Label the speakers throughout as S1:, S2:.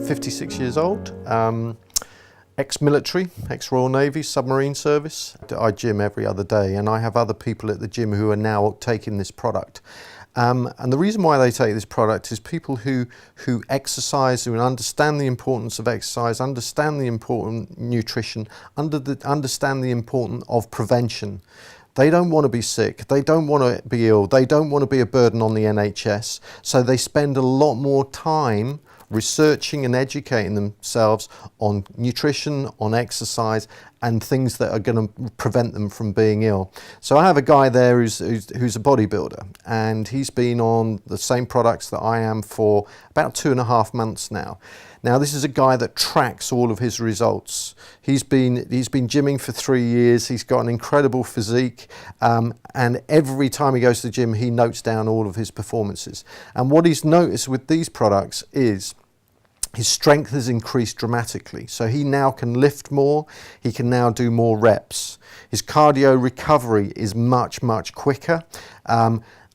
S1: 56 years old, ex-military, ex-Royal Navy, submarine service. I gym every other day, and I have other people at the gym who are now taking this product. And the reason why they take this product is people who exercise, who understand the importance of exercise, understand the important nutrition, understand the importance of prevention. They don't want to be sick, they don't want to be ill, they don't want to be a burden on the NHS, so they spend a lot more time researching and educating themselves on nutrition, on exercise, and things that are going to prevent them from being ill. So I have a guy there who's a bodybuilder, and he's been on the same products that I am for about 2.5 months now. Now this is a guy that tracks all of his results. He's been gymming for 3 years. He's got an incredible physique, and every time he goes to the gym, he notes down all of his performances. And what he's noticed with these products is his strength has increased dramatically. So he now can lift more, he can now do more reps. His cardio recovery is much, much quicker.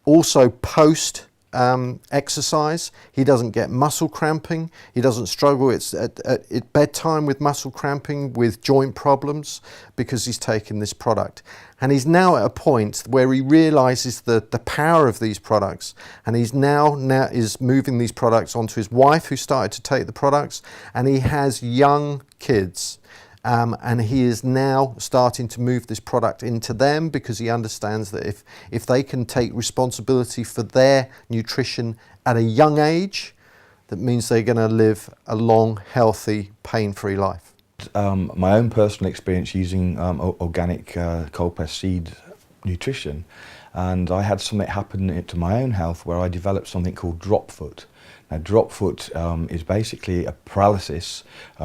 S1: Also post exercise, he doesn't get muscle cramping, he doesn't struggle at bedtime with muscle cramping, with joint problems, because he's taken this product. And he's now at a point where he realizes the power of these products, and he's now is moving these products onto his wife, who started to take the products, and he has young kids. And he is now starting to move this product into them, because he understands that if they can take responsibility for their nutrition at a young age, that means they're going to live a long, healthy, pain-free life.
S2: My own personal experience using organic cold-pressed seed nutrition, and I had something happen to my own health where I developed something called drop foot. Now, drop foot is basically a paralysis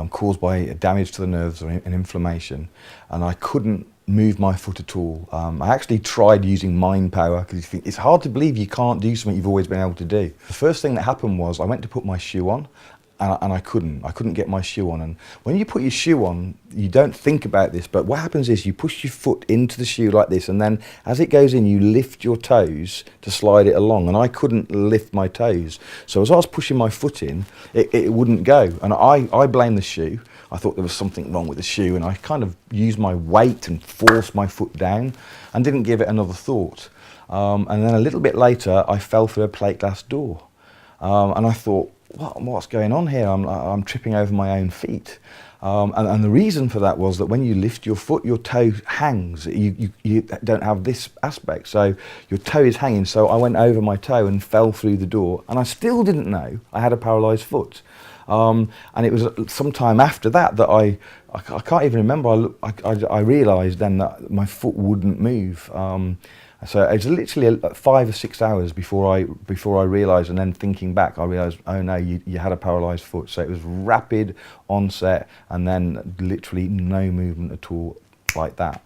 S2: caused by damage to the nerves or an inflammation, and I couldn't move my foot at all. I actually tried using mind power, because you think it's hard to believe you can't do something you've always been able to do. The first thing that happened was I went to put my shoe on, and I couldn't get my shoe on. And when you put your shoe on, you don't think about this, but what happens is you push your foot into the shoe like this, and then as it goes in, you lift your toes to slide it along, and I couldn't lift my toes. So as I was pushing my foot in, it wouldn't go, and I blamed the shoe. I thought there was something wrong with the shoe, and I kind of used my weight and forced my foot down and didn't give it another thought. And then a little bit later, I fell through a plate glass door, and I thought, what's going on here? I'm tripping over my own feet. And the reason for that was that when you lift your foot, your toe hangs. You don't have this aspect, so your toe is hanging. So I went over my toe and fell through the door, and I still didn't know I had a paralysed foot. And it was sometime after that that I can't even remember, I realised then that my foot wouldn't move. So it was literally 5 or 6 hours before I realised, and then thinking back, I realised, oh no, you had a paralysed foot. So it was rapid onset, and then literally no movement at all like that.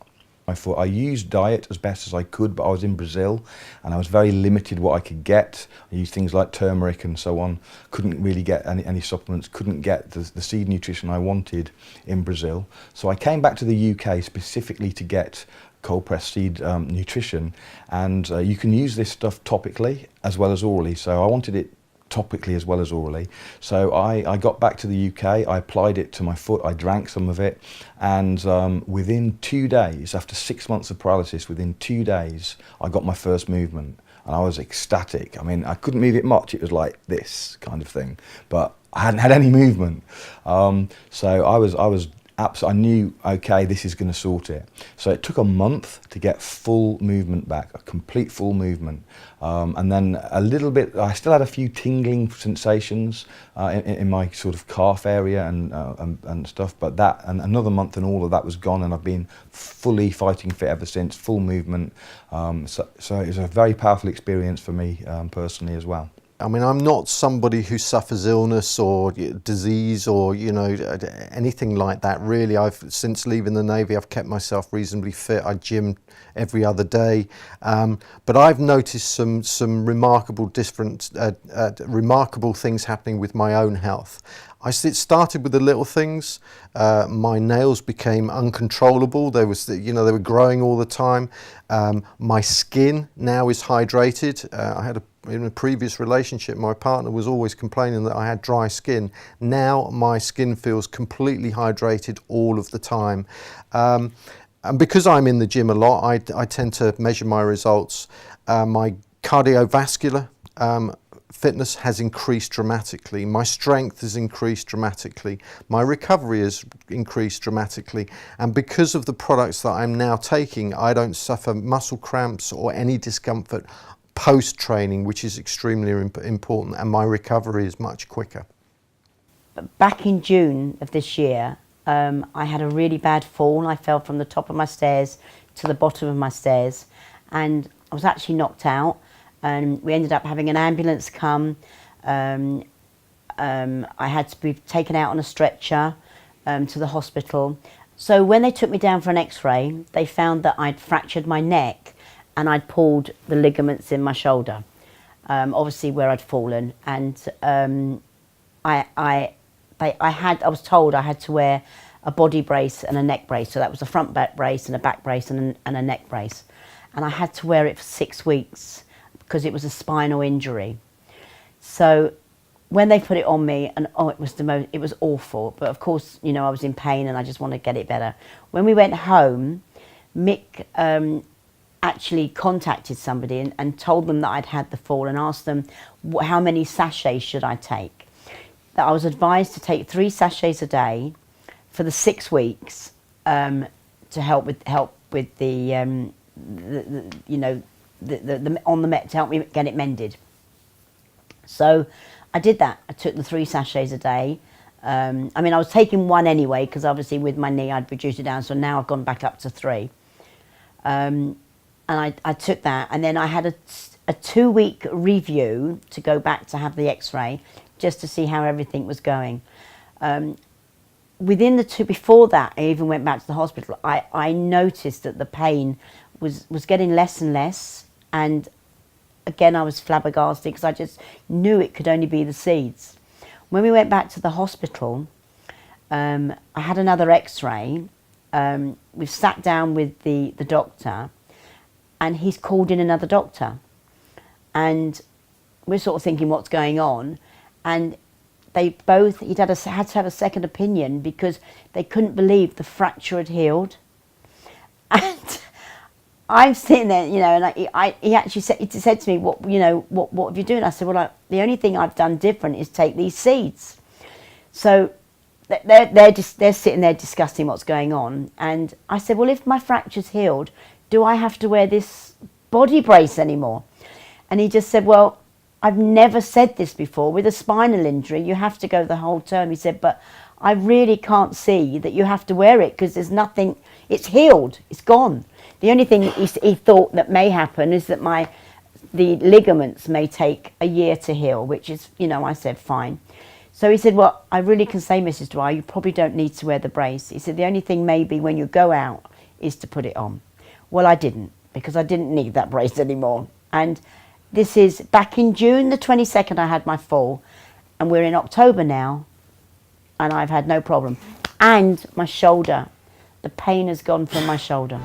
S2: I used diet as best as I could, but I was in Brazil and I was very limited what I could get. I used things like turmeric and so on. Couldn't really get any supplements, couldn't get the seed nutrition I wanted in Brazil. So I came back to the UK specifically to get cold-pressed seed nutrition, and you can use this stuff topically as well as orally. So I wanted it topically as well as orally. So I got back to the UK, I applied it to my foot, I drank some of it, and within 2 days, after 6 months of paralysis, within 2 days, I got my first movement, and I was ecstatic. I mean, I couldn't move it much, it was like this kind of thing, but I hadn't had any movement. So I knew, okay, this is going to sort it. So it took a month to get full movement back, a complete full movement. And then a little bit, I still had a few tingling sensations in my sort of calf area and stuff, but that, and another month and all of that was gone, and I've been fully fighting fit ever since, full movement. So it was a very powerful experience for me personally as well.
S1: I mean, I'm not somebody who suffers illness or disease or, anything like that, really. Since leaving the Navy, I've kept myself reasonably fit. I gym every other day. But I've noticed some remarkable remarkable things happening with my own health. It started with the little things. My nails became uncontrollable. They were growing all the time. My skin now is hydrated. I had a in a previous relationship, my partner was always complaining that I had dry skin. Now my skin feels completely hydrated all of the time. And because I'm in the gym a lot, I tend to measure my results. My cardiovascular fitness has increased dramatically. My strength has increased dramatically. My recovery has increased dramatically. And because of the products that I'm now taking, I don't suffer muscle cramps or any discomfort post-training, which is extremely important, and my recovery is much quicker.
S3: Back in June of this year, I had a really bad fall. I fell from the top of my stairs to the bottom of my stairs, and I was actually knocked out. And we ended up having an ambulance come. I had to be taken out on a stretcher to the hospital. So when they took me down for an x-ray, they found that I'd fractured my neck and I'd pulled the ligaments in my shoulder, obviously where I'd fallen. And I was told I had to wear a body brace and a neck brace. So that was a front back brace and a back brace and a neck brace. And I had to wear it for 6 weeks because it was a spinal injury. So when they put it on me, and it was awful. But of course, you know, I was in pain and I just wanted to get it better. When we went home, Mick actually contacted somebody and told them that I'd had the fall and asked them how many sachets should I take. That I was advised to take 3 sachets a day for the 6 weeks to help with the to help me get it mended. So I did that. I took the 3 sachets a day. I mean, I was taking 1 anyway because obviously with my knee I'd reduced it down, so now I've gone back up to 3. And I took that, and then I had a 2-week review to go back to have the x-ray just to see how everything was going. Within the 2, before that I even went back to the hospital, I noticed that the pain was getting less and less, and again I was flabbergasted because I just knew it could only be the seeds. When we went back to the hospital, I had another x-ray. We've sat down with the doctor, and he's called in another doctor, and we're sort of thinking what's going on, and he'd had to have a second opinion because they couldn't believe the fracture had healed. And I'm sitting there, you know, and he actually said to me, what have you done? I said, well, the only thing I've done different is take these seeds. So they're sitting there discussing what's going on, and I said, well, if my fracture's healed, do I have to wear this body brace anymore? And he just said, well, I've never said this before. With a spinal injury, you have to go the whole term. He said, but I really can't see that you have to wear it because there's nothing, it's healed, it's gone. The only thing he thought that may happen is that the ligaments may take a year to heal, which is, you know, I said, fine. So he said, well, I really can say, Mrs. Dwyer, you probably don't need to wear the brace. He said, the only thing maybe when you go out is to put it on. Well, I didn't, because I didn't need that brace anymore. And this is back in June the 22nd, I had my fall, and we're in October now, and I've had no problem. And my shoulder, the pain has gone from my shoulder.